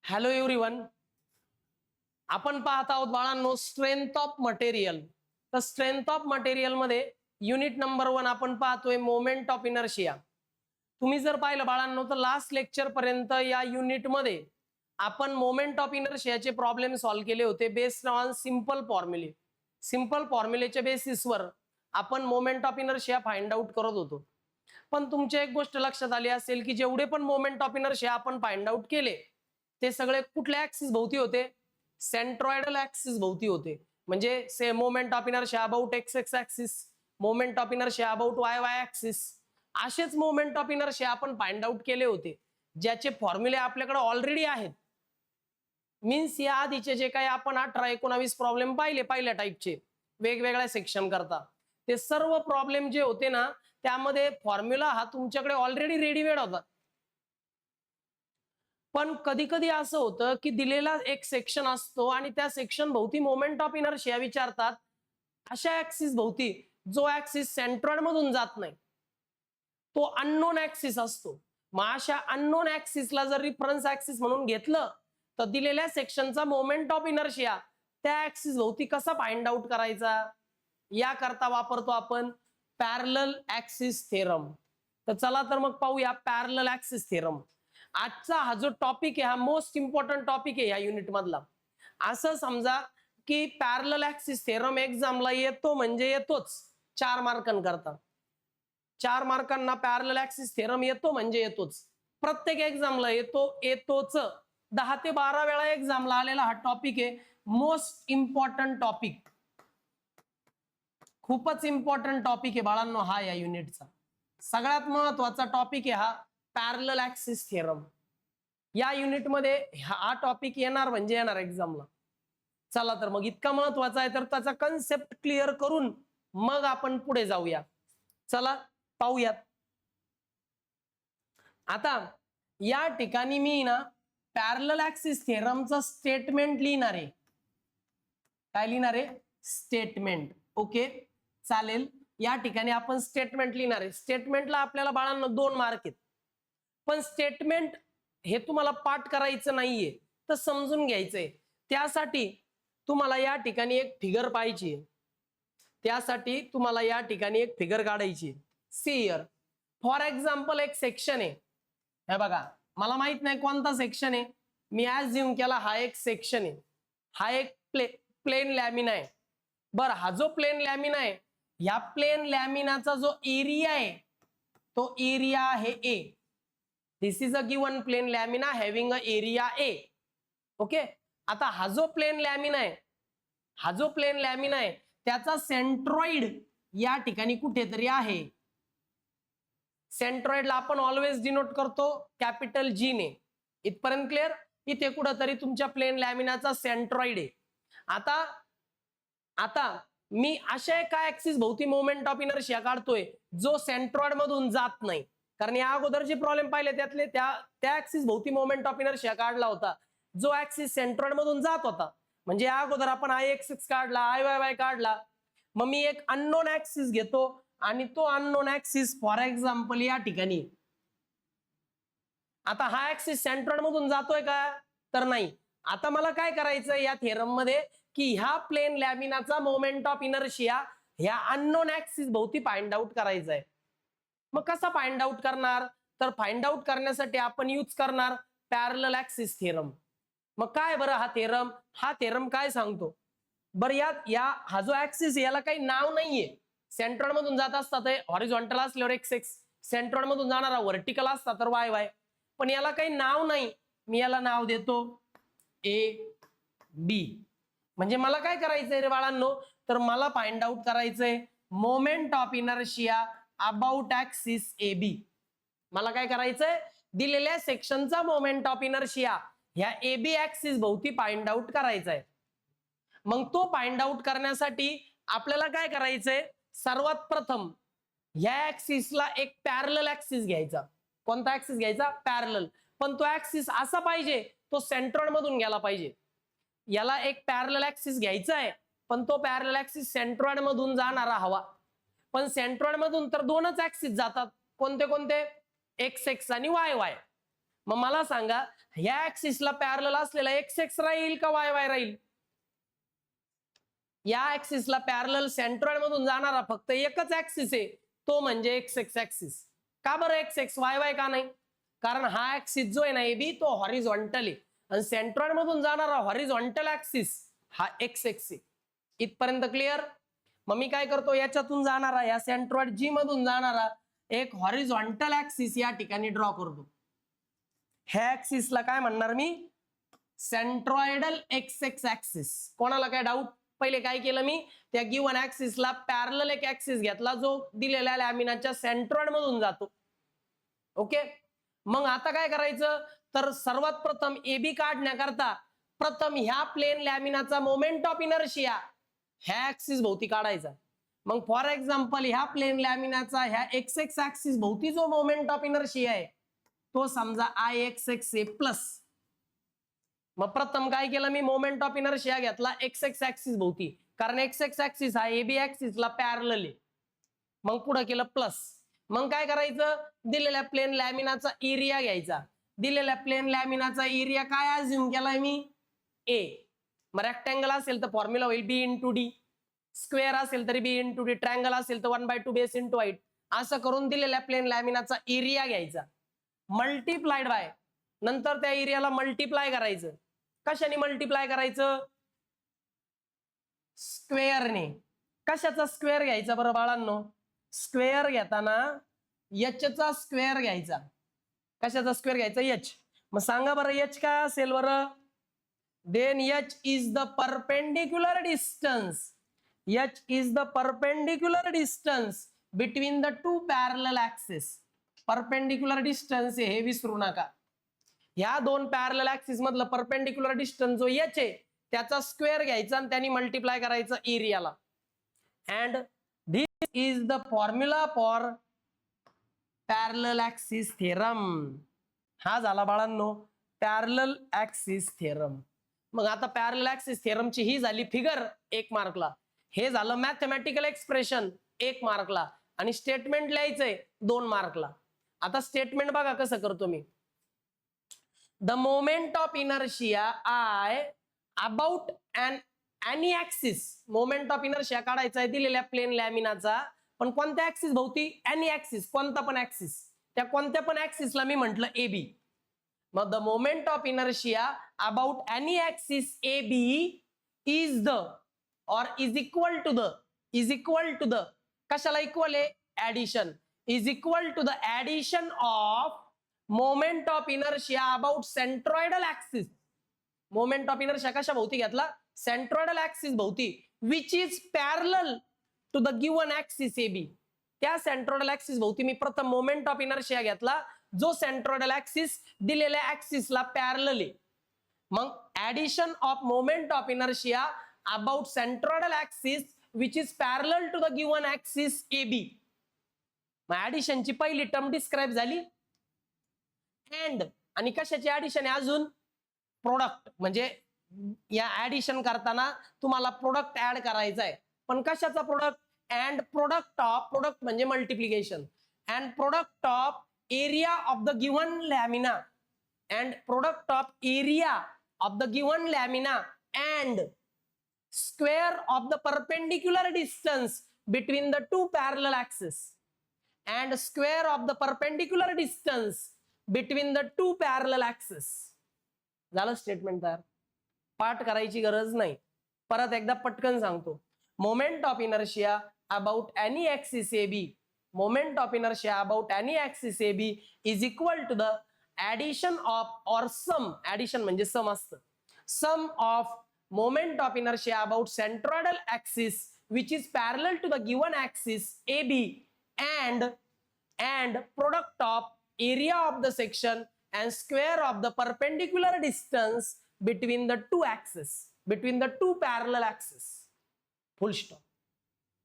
Hello everyone, आपण पाहत आहोत बाळांनो स्ट्रेंथ ऑफ मटेरियल. तर स्ट्रेंथ ऑफ मटेरियल मध्ये युनिट नंबर 1 आपण पाहतोय मोमेंट ऑफ इनर्शिया. तुम्ही जर पाहिलं बाळांनो तर लास्ट लेक्चर पर्यंत या युनिट मध्ये आपण मोमेंट ऑफ इनर्शियाचे प्रॉब्लेम सॉल्व्ह केले होते बेस्ड ऑन सिंपल फॉर्म्युले. सिंपल फॉर्म्युलेच्या बेसिसवर आपण moment of inertia find out करत होतो. पण तुमची एक गोष्ट लक्षात आली असेल की जेवढे पण मोमेंट ऑफ इनर्शिया आपण फाइंड आउट केले ते सगळे कुठल्या ऍक्सिस भोवती होते? सेंट्रॉइडल ऍक्सिस भोवती होते. म्हणजे say moment of inertia about X X axis, moment of inertia about Y Y axis, असेच मोमेंट ऑफ इनर्शिया आपण फाइंड आउट केले होते ज्याचे फॉर्म्युले आपल्याकडे ऑलरेडी आहेत. मीन्स या आधीचे जे काही आपण 18-19 प्रॉब्लेम पाहिले पहिल्या टाईपचे वेगवेगळ्या सेक्शन करता, ते सर्व प्रॉब्लेम जे होते ना त्यामध्ये फॉर्म्युला हा तुमच्याकडे ऑलरेडी रेडीमेड होता. पण कधी कधी असं होतं की दिलेला एक सेक्शन असतो आणि त्या सेक्शन भोवती मोमेंट ऑफ इनर्शिया विचारतात अशा ऍक्सिस भोवती जो ऍक्सिस सेंट्रॉइड मधून जात नाही, तो अननोन ऍक्सिस असतो. मग अशा अननोन ऍक्सिसला जर रिफरन्स ऍक्सिस म्हणून घेतलं तर दिलेल्या सेक्शनचा मोमेंट ऑफ इनर्शिया त्या ऍक्सिस भोवती कसा फाइंड आउट करायचा, याकरता वापरतो आपण पॅरलल ऍक्सिस थेरम. तर चला तर मग पाहूया पॅरलल ऍक्सिस थेरम. आजचा हा जो टॉपिक आहे हा मोस्ट इम्पॉर्टंट टॉपिक आहे या युनिट मधला. असं समजा की पॅरलल ऍक्सिस थेरम एक्झामला येतो म्हणजे येतोच 4 मार्कांकरता. 4 मार्कांना पॅरलल ऍक्सिस थेरम येतो म्हणजे येतोच, प्रत्येक एक्झामला येतोच. 10 ते 12 वेळा एक्झामला आलेला हा टॉपिक आहे. मोस्ट इम्पॉर्टंट टॉपिक, खूपच इम्पॉर्टंट टॉपिक आहे बाळांनो हा या युनिटचा. सगळ्यात महत्वाचा टॉपिक आहे हा पॅरलल ऍक्सिस थेरम. या युनिट मध्ये हा टॉपिक येणार म्हणजे येणार एक्झामला. चला तर मग इतका महत्वाचा आहे तर त्याचा कन्सेप्ट क्लिअर करून मग आपण पुढे जाऊया. चला पाहूयात. आता या ठिकाणी मी ना पॅरलल ऍक्सिस थेरमचं स्टेटमेंट लिहिणार आहे. काय लिहिणार आहे? स्टेटमेंट. ओके चालेल, या ठिकाणी आपण स्टेटमेंट लिहिणार आहे. स्टेटमेंटला आपल्याला बाळांना 2 मार्क आहेत. पण स्टेटमेंट हे तुम्हाला पाठ करायचं नाहीये तर समजून घ्यायचंय. त्यासाठी तुम्हाला या ठिकाणी एक फिगर पाहिजे. त्यासाठी तुम्हाला या ठिकाणी एक फिगर काढायची. सी हियर फॉर एक्झाम्पल एक सेक्शन आहे. हे बघा मला माहित नाही कोणता सेक्शन आहे, मी ॲज्युम केला हा एक सेक्शन आहे. हा एक प्लेन लॅमिना आहे. बरं, हा जो प्लेन लॅमिना आहे ह्या प्लेन लॅमिनाचा जो एरिया आहे तो एरिया आहे A. This is a given plane lamina having a area A. Okay, आता हा जो प्लेन लॅमिना आहे, हा जो प्लेन लॅमिना आहे त्याचा सेंट्रॉइड या ठिकाणी कुठेतरी आहे. सेंट्रॉइडला आपण ऑलवेज डिनोट करतो कॅपिटल जी ने. इथपर्यंत क्लिअर? इथे कुठंतरी तुमच्या प्लेन लॅमिनाचा सेंट्रॉइड आहे. आता मी अशा एका ऍक्सिस भोवती मोमेंट ऑफ इनर्शिया काढतोय जो सेंट्रॉइड मधून जात नाही. कारण या अगोदर जे प्रॉब्लेम पाहिले त्यातले त्या ऍक्सिस भोवती मोमेंट ऑफ इनर्शिया काढला होता जो ऍक्सिस सेंट्रॉइड मधून जात होता. म्हणजे या अगोदर आपण आय एक्स एक्स काढला, आय वाय वाय काढला. मग मी एक अननोन ऍक्सिस घेतो आणि तो अननोन ऍक्सिस फॉर एक्झाम्पल या ठिकाणी. आता हा ऍक्सिस सेंट्रॉइड मधून जातोय का? तर नाही. आता मला काय करायचं या थेरम मध्ये की ह्या प्लेन लॅमिनाचा मोमेंट ऑफ इनर्शिया ह्या अननोन ऍक्सिस भोवती फाइंड आउट करायचा आहे. मग कसा फाइंड आउट करणार? तर फाइंड आउट करण्यासाठी आपण यूज करणार पॅरलल ऍक्सिस थेरम. मग काय बरं हा थेरम? हा थेरम काय सांगतो बरं, या हा जो ऍक्सिस याला काही नाव नाहीये. सेंट्रॉइड मधून जात असता तर हॉरिझॉन्टल असल्यावर एक्स एक्स, सेंट्रॉइड मधून जाणारा व्हर्टिकल असता तर वाय वाय. पण याला काही नाव नाही, मी याला नाव देतो ए बी. म्हणजे मला काय करायचंय रे बाळांनो, तर मला फाइंड आउट करायचंय moment of inertia about axis A B. मला काय करायचंय? दिलेल्या सेक्शनचा मोमेंट ऑफ इनर्शिया ह्या ए बी ऍक्सिस भोवती फाइंड आउट करायचा आहे. मग तो फाइंड आउट करण्यासाठी आपल्याला काय करायचंय? सर्वात प्रथम ह्या ऍक्सिसला एक पॅरलल ऍक्सिस घ्यायचा. कोणता ऍक्सिस घ्यायचा? पॅरलल. पण तो ऍक्सिस असा पाहिजे तो सेंट्रॉइड मधून गेला पाहिजे. याला एक पॅरलल ऍक्सिस घ्यायचा आहे पण तो पॅरलल ऍक्सिस सेंट्रॉइड मधून जाणारा हवा. पण सेंट्रॉइड मधून तर 2च ऍक्सिस जातात. कोणते कोणते? एक्स एक्स आणि वाय वाय. मग मला सांगा ह्या ऍक्सिसला पॅरलल असलेला एक्स एक्स राहील का वाय वाय राहील? या ऍक्सिसला पॅरलल सेंट्रॉइड मधून जाणारा फक्त एकच ऍक्सिस आहे, तो म्हणजे एक्स एक्स ऍक्सिस. का बरं एक्स एक्स वाय वाय का नाही? कारण हा ऍक्सिस जो आहे ना एबी तो हॉरिझॉन्टल आहे आणि सेंट्रॉइड मधून जाणारा हॉरिझॉन्टल ऍक्सिस हा एक्स एक्स आहे. इथपर्यंत क्लिअर? मग मी काय करतो, याच्यातून जाणारा या सेंट्रॉइड जी मधून जाणारा एक हॉरिझॉन्टल ऍक्सिस या ठिकाणी ड्रॉ करतो. ह्या ऍक्सिसला काय म्हणणार मी? Centroidal X X axis. कोणाला काय डाऊट? पहिले काय केलं मी, त्या गिवन ऍक्सिसला पॅरलल एक ऍक्सिस घेतला जो दिलेल्या लॅमिनाच्या सेंट्रॉइड मधून जातो. ओके. मग आता काय करायचं, तर सर्वात प्रथम एबी काढण्याकरता प्रथम ह्या प्लेन लॅमिनाचा मोमेंट ऑफ इनर्शिया ह्या ऍक्सिस भोवती काढायचा. मग फॉर एक्झाम्पल ह्या प्लेन लॅमिनाचा ह्या एक्स एक्स ऍक्सिस भोवती जो मोमेंट ऑफ इनर्शिया आहे तो समजा I X x A plus. मग प्रथम काय केलं मी, मोमेंट ऑफ इनर्शिया घेतला एक्स एक्स ऍक्सिस भोवती, कारण एक्स एक्स ऍक्सिस हा एबी ऍक्सिसला पॅरलल आहे. मग पुढे केलं प्लस. मग काय करायचं, दिलेल्या प्लेन लॅमिनाचा एरिया घ्यायचा. दिलेल्या प्लेन लॅमिनाचा एरिया काय अज्युम केलाय मी? ए. मग रेक्टँगल असेल तर फॉर्म्युला होईल बी इंटू डी, स्क्वेअर असेल तरी बी इंटू डी, ट्रायंगल असेल तर 1/2 बेस इंटू हाईट. असं करून दिलेल्या प्लेन लॅमिनाचा एरिया घ्यायचा मल्टिप्लाइड बाय, नंतर त्या एरियाला मल्टिप्लाय करायचं. कशाने मल्टिप्लाय करायचं? स्क्वेअरने. कशाचा स्क्वेअर घ्यायचा बरं बाळांनो? स्क्वेअर घेताना एचचा स्क्वेअर घ्यायचा. कशाचा स्क्वेअर घ्यायचा? एच. मग सांगा बरं एच काय असेल बरं? Then H is the perpendicular distance. H is the perpendicular distance between the two parallel axis. Perpendicular distance हे विसरू नका. ह्या दोन पॅरलल ऍक्सिस मधलं परपेंडिक्युलर डिस्टन्स जो एच आहे त्याचा स्क्वेअर घ्यायचा आणि त्यांनी मल्टिप्लाय करायचं एरियाला. And this is the formula for parallel axis theorem. हा झाला बाळांनो पॅरलल ऍक्सिस थेरम. मग आता पॅरलल ऍक्सिस थेरमची ही झाली फिगर 1 मार्कला, हे झालं मॅथमॅटिकल एक्सप्रेशन 1 मार्कला, आणि स्टेटमेंट लिहायचंय 2 मार्कला. आता स्टेटमेंट बघा कसं करतो मी. The moment of inertia I about any axis. Moment of inertia काढायचा आहे दिलेल्या प्लेन लॅमिनाचा, पण कोणत्या ऍक्सिस भोवती? एनी ऍक्सिस, कोणता पण ऍक्सिस. त्या कोणत्या पण ऍक्सिसला मी म्हटलं एबी. मग the moment of inertia about any axis AB is the or is equal to the कशाला इक्वल आहे? Addition. Is equal to the addition of moment of inertia about centroidal axis. Moment of inertia कशा भोवती घेतला? Centroidal axis भोवती, which is parallel to the given axis AB. त्या centroidal axis भोवती मी प्रथम मोमेंट ऑफ इनर्शिया घेतला जो सेंट्रॉइडल ऍक्सिस दिलेल्या ऍक्सिसला पॅरलल आहे. मग addition of moment of inertia about centroidal axis which is parallel to the given axis AB. मग ऍडिशनची पहिली टर्म डिस्क्राइब झाली. अँड आणि कशाची ऍडिशन आहे अजून? प्रोडक्ट. म्हणजे या ऍडिशन करताना तुम्हाला प्रोडक्ट ऍड करायचा आहे, पण कशाचा product? And product of, product म्हणजे multiplication, and product of area of the given lamina, and product of area of the given lamina and square of the perpendicular distance between the two parallel axis, and square of the perpendicular distance between the two parallel axis. झालं statement तयार. पाठ करायची गरज नाही. परत एकदा पटकन सांगतो. Moment of inertia about any axis AB, moment of inertia about any axis AB is equal to the addition of or sum, addition म्हणजे सम असतं, sum of moment of inertia about centroidal axis which is parallel to the given axis AB and product of area of the section and square of the perpendicular distance between the two axes, between the two parallel axes. Full stop.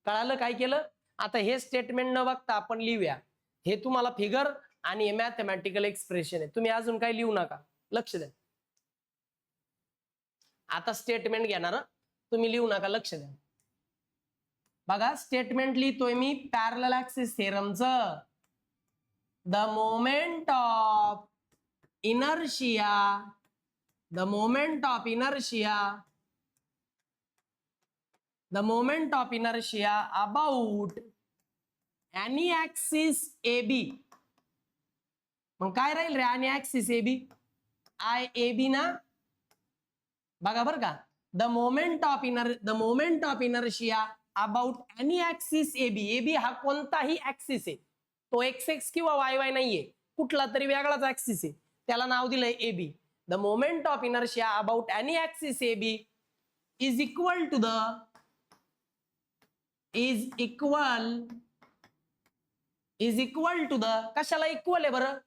कळालं काय केलं? आता हे statement न बघता आपण लिहूया. हे तुम्हाला फिगर आणि हे मॅथमॅटिकल एक्सप्रेशन आहे. तुम्ही अजून काही लिहू नका, लक्ष द्या. आता स्टेटमेंट घेणार, तुम्ही लिहू नका, लक्ष द्या. बघा स्टेटमेंट लिहितोय मी पॅरलल ऍक्सिस थेरमचं. The moment of inertia, the moment of inertia about any axis AB. मग काय राहील रे any axis AB? IAB ना, बघा बर का, the moment of inertia about any axis AB हा कोणताही ऍक्सिस आहे, तो XX किंवा YY नाहीये, कुठला तरी वेगळाच ऍक्सिस आहे, त्याला नाव दिलंय AB. The moment of inertia about any axis AB is equal to the कशाला इक्वल आहे बरं?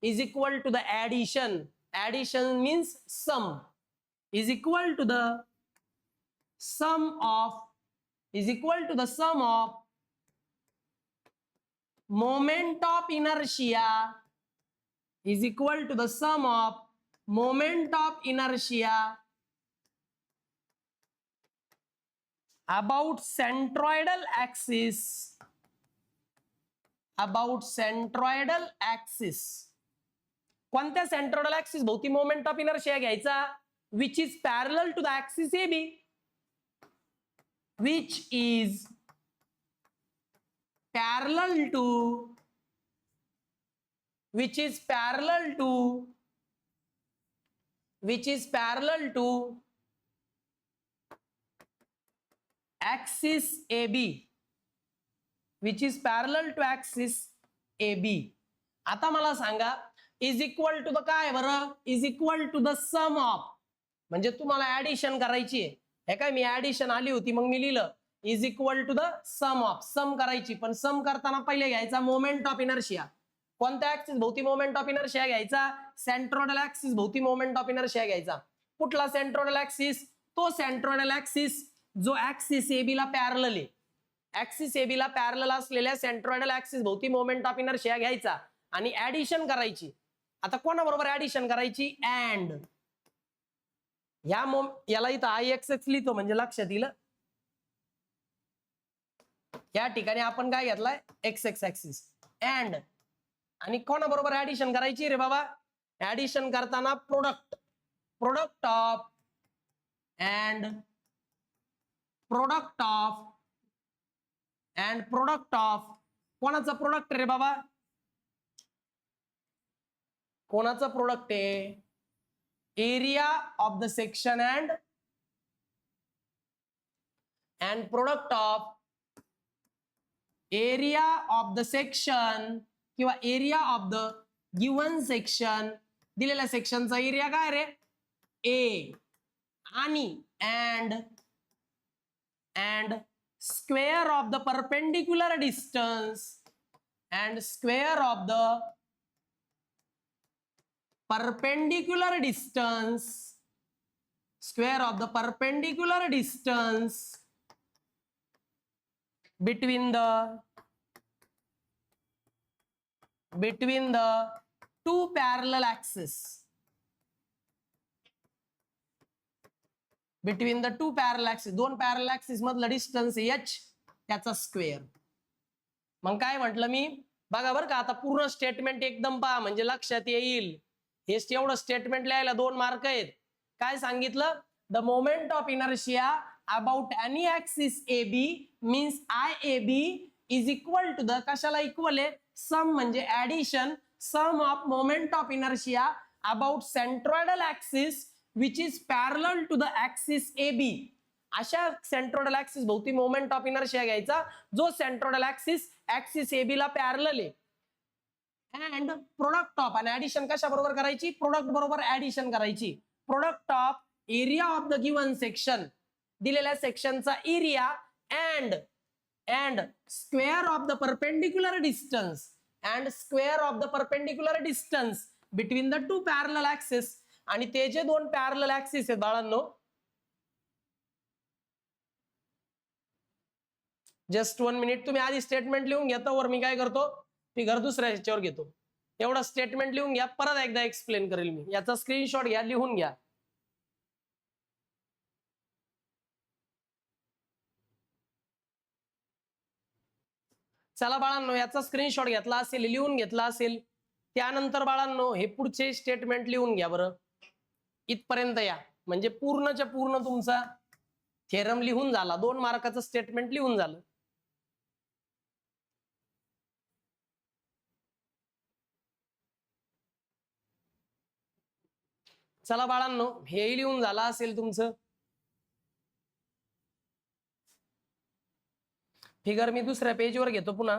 is equal to the addition means sum, is equal to the sum of moment of inertia, is equal to the sum of moment of inertia about centroidal axis, कोणत्या centroidal axis भोवती moment of inertia घ्यायचा? which is parallel to the axis AB, which is parallel to axis AB, which is parallel to axis AB. आता मला सांगा is equal to the काय बरं? is equal to the sum of, म्हणजे तुम्हाला addition करायची आहे, हे काय मी ऍडिशन आली होती मग मी लिहिलं is equal to the sum of, सम करायची, पण सम करताना पहिले घ्यायचा मोमेंट ऑफ इनर्शिया. कोणत्या ऍक्सिस भोवती मोमेंट ऑफ इनर्शिया घ्यायचा? सेंट्रोइडल ऍक्सिस भोवती मोमेंट ऑफ इनर्शिया घ्यायचा. कुठला सेंट्रोइडल ऍक्सिस? तो सेंट्रोइडल ऍक्सिस जो ऍक्सिस AB ला पॅरलल आहे, ऍक्सिस AB ला पॅरलल असलेल्या सेंट्रोइडल ऍक्सिस भोवती मोमेंट ऑफ इनर्शिया घ्यायचा आणि ऍडिशन करायची. आता कोणाबरोबर ऍडिशन करायची? अँड याला इथं IXX लिहितो म्हणजे लक्षात येईल. या ठिकाणी आपण काय घेतलाय? XX axis. अँड आणि कोणाबरोबर ऍडिशन करायची रे बाबा? ऍडिशन करताना product of and product of कोणाचं प्रोडक्ट रे बाबा? कोणाचं प्रोडक्ट आहे? Area of the section and product of area of the section किंवा area of the given section. दिलेल्या सेक्शनचा एरिया काय रे? ए. आणि and square of the perpendicular distance and square of the perpendicular distance between the two parallel axes, दोन पॅरल axis मधलं distance h, त्याचा स्क्वेअर. मग काय म्हटलं मी? बघा बरं का, आता पूर्ण स्टेटमेंट एकदम पहा म्हणजे लक्षात येईल. हे एवढं स्टेटमेंट लिहायला 2 मार्क आहेत. काय सांगितलं? The moment of inertia about any axis AB means IAB is equal to the, कशाला इक्वल आहे? सम म्हणजे addition, sum of moment of inertia about centroidal axis which is parallel to the axis AB. अशा centroidal axis भोवती moment of inertia घ्यायचा जो centroidal axis AB ला parallel आहे. And product of, आणि ऍडिशन कशा बरोबर करायची? प्रोडक्ट बरोबर ऍडिशन करायची. Product of area of the given section, दिलेल्या सेक्शनचा area, and square of the perpendicular distance between the two parallel axis. आणि ते जे 2 पॅरलल ऍक्सिस आहेत बाळांनो, जस्ट 1 मिनिट, तुम्ही आधी स्टेटमेंट लिहून घ्या, वर मी काय करतो, फिगर दुसऱ्या ह्याच्यावर घेतो. एवढा स्टेटमेंट लिहून घ्या, परत एकदा एक्सप्लेन करेल मी. याचा स्क्रीनशॉट घ्या, लिहून घ्या. चला बाळांनो, याचा स्क्रीनशॉट घेतला असेल, लिहून घेतला असेल त्यानंतर बाळांनो हे पुढचे स्टेटमेंट लिहून घ्या बरं, इथपर्यंत या, म्हणजे पूर्णच्या पूर्ण तुमचा थेरम लिहून झाला, 2 मार्काचं स्टेटमेंट लिहून झालं. चला बाळांनो हे लिहून झालं असेल तुमचं. फिगर मी दुसऱ्या पेजवर घेतो पुन्हा.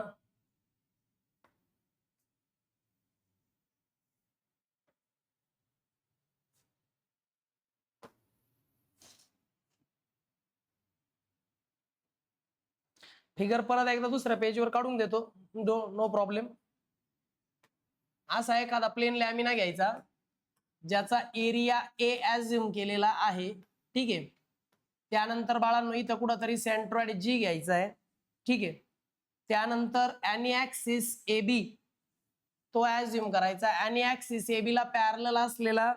फिगर परत एकदा दुसऱ्या पेजवर काढून देतो, नो प्रॉब्लेम. असा एखादा प्लेन लॅमिना घ्यायचा ज्याचा एरिया ए ऍझ्युम केलेला आहे, ठीक आहे. त्यानंतर बाळांनो इथं कुठंतरी सेंट्रॉइड जी घ्यायचा आहे, ठीक आहे. त्यानंतर एनी ऍक्सिस ए बी तो ऍझ्युम करायचा. एनी ऍक्सिस ए बी ला पॅरलल असलेला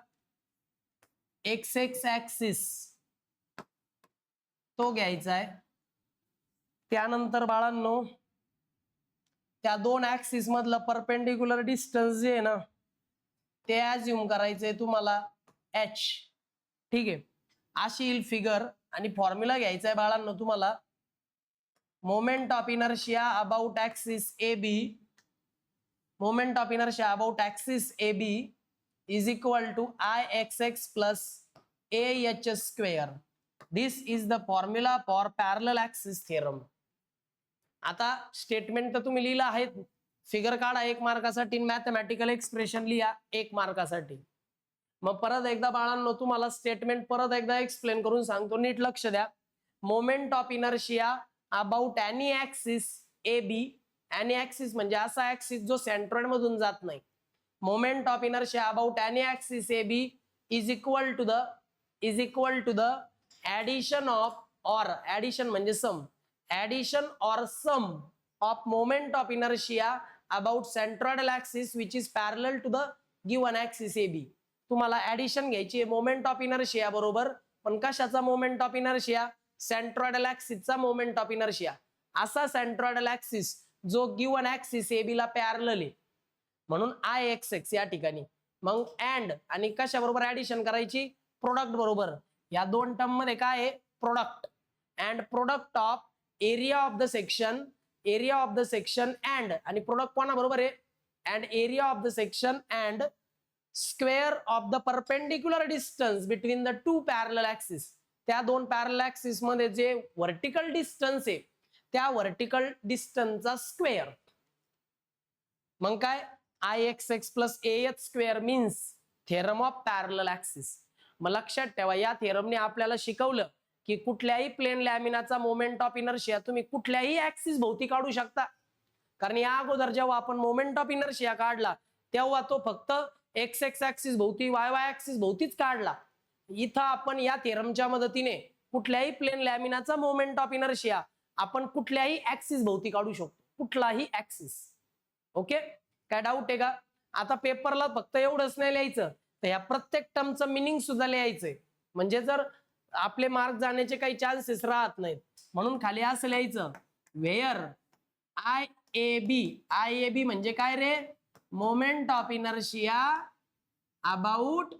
एक्स एक्स ऍक्सिस तो घ्यायचा आहे. त्यानंतर बाळांनो त्या 2 ऍक्सिस मधलं परपेंडिक्युलर डिस्टन्स जे आहे ना ते ऍझ्युम करायचंय तुम्हाला एच, ठीक आहे. अशी येईल फिगर. आणि फॉर्म्युला घ्यायचा आहे बाळांनो तुम्हाला, moment of inertia about axis A B, moment of inertia about axis A B is equal to I X X plus A H square. This is the formula for parallel axis theorem. आता statement तर तुम्ही लिहिलं आहे, figure काढा 1 मार्कासाठी, mathematical expression लिहा 1 मार्कासाठी. मग परत एकदा बाळांनो तुम्हाला स्टेटमेंट परत एकदा एक्सप्लेन करून सांगतो, नीट लक्ष द्या. Moment of inertia about any axis A B, any axis म्हणजे असा ऍक्सिस जो सेंट्रॉइड मधून जात नाही. Moment of inertia about any axis A B is equal to the addition of, or addition म्हणजे sum, addition or sum of moment of inertia about centroidal axis which is parallel to the given axis AB. तुम्हाला addition घ्यायची आहे moment of inertia बरोबर, पण कशाचा moment of inertia? Centroidal ऍक्सिसचा moment of inertia. असा centroidal axis जो given axis AB ला पॅरलल आहे, म्हणून आय एक्स एक्स या ठिकाणी. मग अँड आणि कशा बरोबर ऍडिशन करायची? प्रोडक्ट बरोबर. या 2 टर्म मध्ये काय आहे? Product. And product of area of the section, area of the section and, आणि प्रोडक्ट कोणा बरोबर आहे? And area of the section and square of the perpendicular distance between the 2 parallel axis. त्या 2 पॅरलल ऍक्सिस मध्ये जे vertical distance आहे त्या vertical डिस्टन्सचा square. मग काय? I X X plus A H square means theorem of parallel axis. मग लक्षात ठेवा, या थेरमने आपल्याला शिकवलं की कुठल्याही प्लेन लॅमिनाचा मोमेंट ऑफ इनर्शिया तुम्ही कुठल्याही ऍक्सिस भोवती काढू शकता. कारण या अगोदर जेव्हा आपण मोमेंट ऑफ इनर्शिया काढला तेव्हा तो फक्त एक्स एक्स ऍक्सिस भोवती, वाय वाय ऍक्सिस भोवतीच काढला. इथं आपण या थेरमच्या मदतीने कुठल्याही प्लेन लॅमिनाचा मोमेंट ऑफ इनर्शिया आपण कुठल्याही ऍक्सिस भोवती काढू शकतो, कुठलाही ऍक्सिस. ओके, काय डाऊट आहे का? आता पेपरला फक्त एवढंच नाही लिहायचं, तर या प्रत्येक टर्मचं मिनिंग सुद्धा लिहायचंय, म्हणजे जर आपले मार्क जाण्याचे काही चान्सेस राहत नाहीत. म्हणून खाली असं लिहायचं, where I A B, I A B म्हणजे काय रे? Moment of inertia about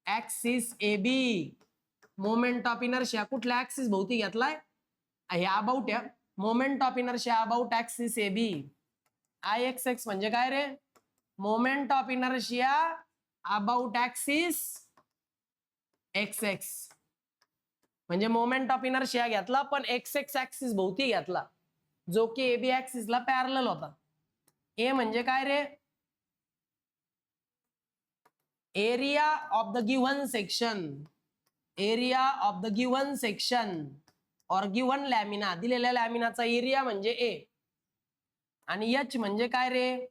axis A B. Moment of inertia कुठल्या ऍक्सिस भोवती घेतलाय? हे अबाउट या moment of inertia about axis A B. I X X म्हणजे काय रे? Moment of inertia about axis X X. म्हणजे मोमेंट ऑफ इनर्शिया घेतला पण एक्स एक्स ऍक्सिस भोवती घेतला, जो की एबी ऍक्सिसला पॅरलल होता. ए म्हणजे काय रे? Area of the given section, area of the given section or given lamina, दिलेल्या लॅमिनाचा एरिया म्हणजे ए. आणि एच म्हणजे काय रे?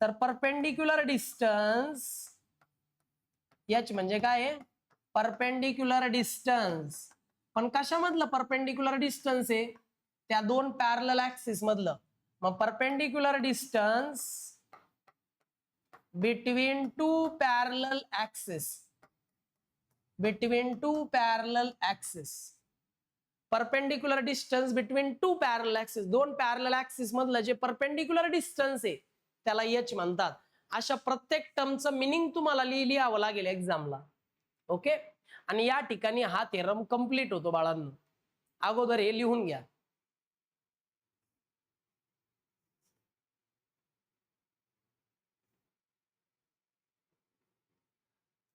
तर परपेंडिक्युलर डिस्टन्स. एच म्हणजे काय? Perpendicular distance. पण कशामधलं परपेंडिक्युलर डिस्टन्स आहे? त्या 2 पॅरलल ऍक्सिस मधलं. मग perpendicular distance between 2 parallel axis, between 2 parallel axis. Perpendicular distance between 2 parallel axis, 2 parallel axis मधलं जे परपेंडिक्युलर डिस्टन्स आहे त्याला एच म्हणतात. अशा प्रत्येक टर्मचं मिनिंग तुम्हाला लिहावं लागेल एक्झामला. ओके. आणि या ठिकाणी हा थेरम कंप्लीट होतो बाळांनो. अगोदर हे लिहून घ्या.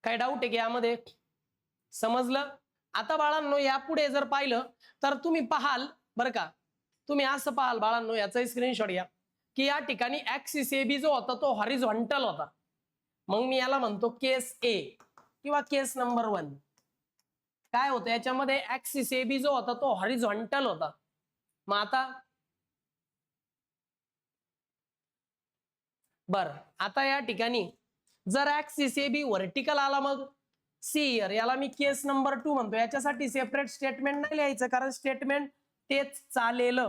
काय डाऊट आहे की यामध्ये? समजलं? आता बाळांनो यापुढे जर पाहिलं तर तुम्ही पाहाल बरं का, तुम्ही असं पाहाल बाळांनो, याचा स्क्रीनशॉट घ्या की या ठिकाणी ऍक्सिस ए बी जो होता तो हॉरिझॉन्टल होता. मग मी याला म्हणतो केस ए किंवा केस नंबर 1. काय होतं याच्यामध्ये, ऍक्सिस ए बी जो होता तो हॉरिझॉन्टल होता. मग आता बर, आता या ठिकाणी जर ऍक्सिस ए बी व्हर्टिकल आला, मग सी इयर, याला मी केस नंबर 2 म्हणतो. याच्यासाठी सेपरेट स्टेटमेंट नाही लिहायचं, कारण स्टेटमेंट तेच चालेल.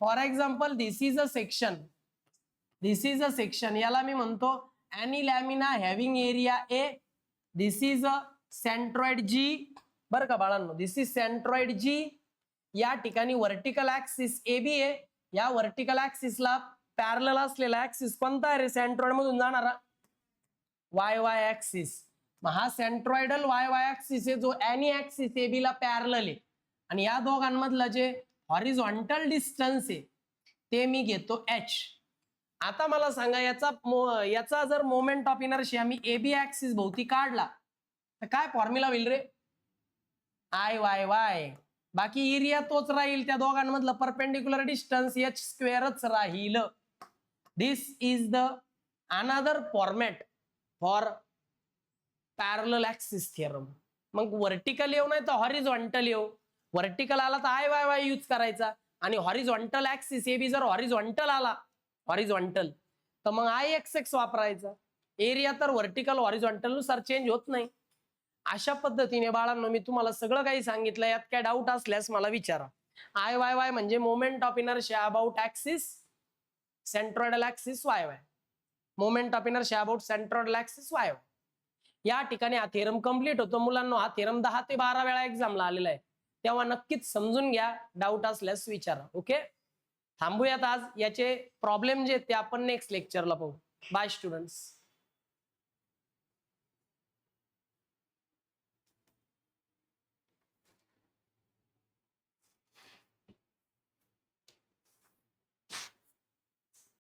For example this is a section, this is a section, याला मी म्हणतो any lamina having area A, this is a centroid G. बरं का बाळांनो, दिस इज सेंट्रॉइड जी. या ठिकाणी व्हर्टिकल ऍक्सिस ए बी आहे. या व्हर्टिकल ऍक्सिसला पॅरलल असलेला ऍक्सिस कोणता आहे रे सेंट्रॉइड मधून जाणारा? Y Y axis. मग हा सेंट्रॉइडल वाय वाय ऍक्सिस आहे जो एनी ऍक्सिस ए बी ला पॅरलल आहे. आणि या दोघांमधलं जे हॉरिझॉन्टल डिस्टन्स आहे ते मी घेतो एच. आता मला सांगा याचा जर मोमेंट ऑफ इनर्शिया मी ए बी ऍक्सिस भोवती काढला तर काय फॉर्म्युला होईल रे? I Y Y. बाकी एरिया तोच राहील, त्या दोघांमधलं परपेंडिक्युलर डिस्टन्स एच स्क्वेअरच राहील. This is the another format for parallel axis theorem. मग व्हर्टिकल येऊ नाही तर हॉरिझॉन्टल येऊ. व्हर्टिकल आला तर आय वाय वाय यूज करायचा, आणि हॉरिझॉन्टल ऍक्सिस ए बी जर हॉरिझॉन्टल आला, हॉरिझॉन्टल, तर मग आय एक्स एक्स वापरायचा. एरिया तर व्हर्टिकल हॉरिझॉन्टल नुसार चेंज होत नाही. अशा पद्धतीने बाळांनो मी तुम्हाला सगळं काही सांगितलं. यात काय डाऊट असल्यास मला विचारा. आय वाय वाय म्हणजे moment of inertia about axis centroidal axis Y Y. Moment of inertia about centroidal axis Y Y. या ठिकाणी हा थेरम कंप्लीट होतो. मुलांना हा थेरम 10 ते 12 वेळा एक्झामला आलेला आहे, तेव्हा नक्कीच समजून घ्या. डाऊट असल्यास विचारा. ओके, थांबूयात आज. याचे प्रॉब्लेम जे ते आपण नेक्स्ट लेक्चरला पाहू. Bye students.